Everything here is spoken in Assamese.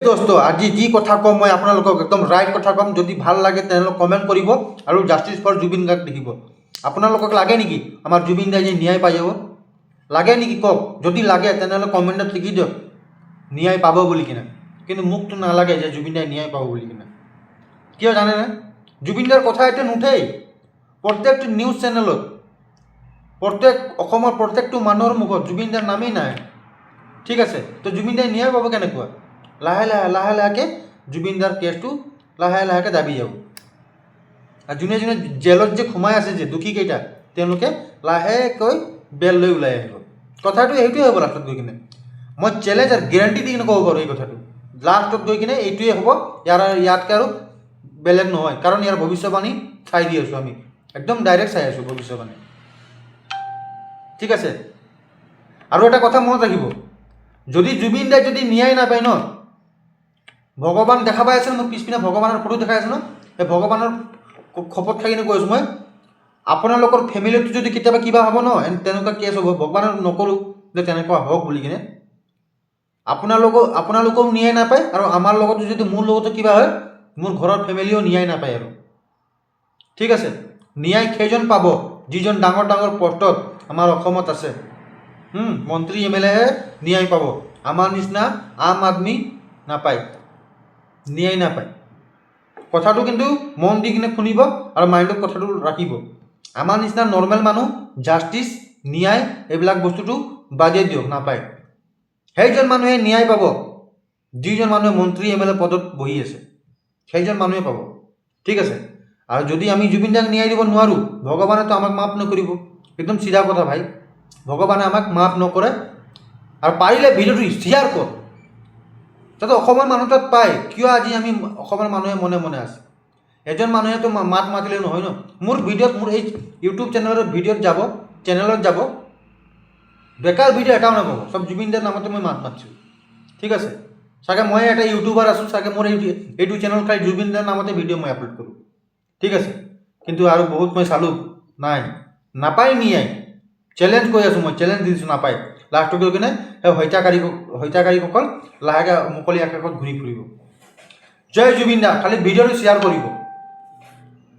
দোস্ত আজি যি কথা কম মই আপোনালোকক একদম ৰাইট কথা কম। যদি ভাল লাগে তেনেহ'লে কমেণ্ট কৰিব আৰু জাষ্টিছ ফৰ জুবিন গাৰ্গ লিখিব। আপোনালোকক লাগে নেকি আমাৰ জুবিন দাই যে ন্যায় পাই যাব? লাগে নেকি কওক? যদি লাগে তেনেহ'লে কমেণ্টত লিখি দিয়ক ন্যায় পাব বুলি কিনে। কিন্তু মোকতো নালাগে যে জুবিন দাই ন্যায় পাব বুলি কিনে। কিয় জানেনে? জুবিন দাৰ কথা এতিয়া নুঠেই। প্ৰত্যেকটো নিউজ চেনেলত, অসমৰ প্ৰত্যেকটো মানুহৰ মুখত জুবিন দাৰ নামেই নাই। ঠিক আছে, তো জুবিন দাই ন্যায় পাব কেনেকুৱা? লাহে লাহেকৈ জুবিন দাৰ কেছটো লাহে লাহেকৈ দাবি যাব। আৰু যোনে যোনে জেলত যে সোমাই আছে যে দুখীকেইটা, তেওঁলোকে লাহেকৈ বেল লৈ ওলাই আহিব। কথাটো এইটোৱে হ'ব লাষ্টত গৈ কিনে। মই চেলেঞ্জ আৰু গেৰাণ্টি দি কিনে ক'ব পাৰোঁ এই কথাটো। লাষ্টত গৈ কিনে এইটোৱে হ'ব, ইয়াতকৈ আৰু বেলেগ নহয়। কাৰণ ইয়াৰ ভৱিষ্যবাণী চাই দি আছোঁ আমি, একদম ডাইৰেক্ট চাই আছোঁ ভৱিষ্যবাণী। ঠিক আছে, আৰু এটা কথা মনত ৰাখিব, যদি জুবিন দাই যদি ন্যায় নাপায় ন, ভগৱান দেখা পাই আছে ন, মোৰ পিছপিনে ভগৱানৰ ফটো দেখাই আছে ন, সেই ভগৱানৰ শপত খাই কিনে কৈ আছোঁ মই, আপোনালোকৰ ফেমিলিটো যদি কেতিয়াবা কিবা হ'ব ন, তেনেকুৱা কেছ হ'ব, ভগৱানক নকৰোঁ যে তেনেকুৱা হওক বুলি কিনে, আপোনালোকেও ন্যায় নাপায় আৰু আমাৰ লগতো যদি মোৰ লগতো কিবা হয়, মোৰ ঘৰৰ ফেমিলিও ন্যায় নাপায় আৰু। ঠিক আছে, ন্যায় সেইজন পাব যিজন ডাঙৰ ডাঙৰ পষ্টত আমাৰ অসমত আছে। মন্ত্ৰী MLAহে ন্যায় পাব। আমাৰ নিচিনা আম আদমি নাপায়, ন্যায় নাপায়। কথাটো কিন্তু মন দি কিনে শুনিব আৰু মাইণ্ডত কথাটো ৰাখিব। আমাৰ নিচিনা নৰ্মেল মানুহ জাষ্টিছ, ন্যায় এইবিলাক বস্তুটো বাদেই দিয়ক, নাপায়। সেইজন মানুহে ন্যায় পাব যিজন মানুহে মন্ত্ৰী MLA পদত বহি আছে, সেইজন মানুহে পাব। ঠিক আছে, আৰু যদি আমি জুবিন দাক ন্যায় দিব নোৱাৰোঁ, ভগৱানেতো আমাক মাফ নকৰিব। একদম চিধা কথা ভাই, ভগৱানে আমাক মাফ নকৰে। আৰু পাৰিলে ভিডিঅ'টো শ্বেয়াৰ কৰ, যাতে অসমৰ মানুহ তাত পায় কিয় আজি আমি অসমৰ মানুহে মনে মনে আছে। এজন মানুহেতো মাত মাতিলে নহয় ন। মোৰ ভিডিঅ'ত, মোৰ এই ইউটিউব চেনেলত যাব বেকাৰ ভিডিঅ' এটাও নাপাব, চব জুবিন দাৰ নামতে মই মাত মাতিছোঁ। ঠিক আছে, চাগে মই এটা ইউটিউবাৰ আছোঁ, চাগে মোৰ এইটো চেনেল খাই জুবিন দাৰ নামতে ভিডিঅ' মই আপলোড কৰোঁ। ঠিক আছে, কিন্তু আৰু বহুত মই চালোঁ, নাই, নাপায় ন্যায়। চেলেঞ্জ কৰি আছোঁ মই, চেলেঞ্জ দিছোঁ, নাপায়। লাষ্টত গৈ কিনে সেই হত্যাকাৰীসকল লাহেকৈ মুকলি আকাশত ঘূৰি ফুৰিব। জয় জুবিন দা, খালি ভিডিঅ'টো শ্বেয়াৰ কৰিব।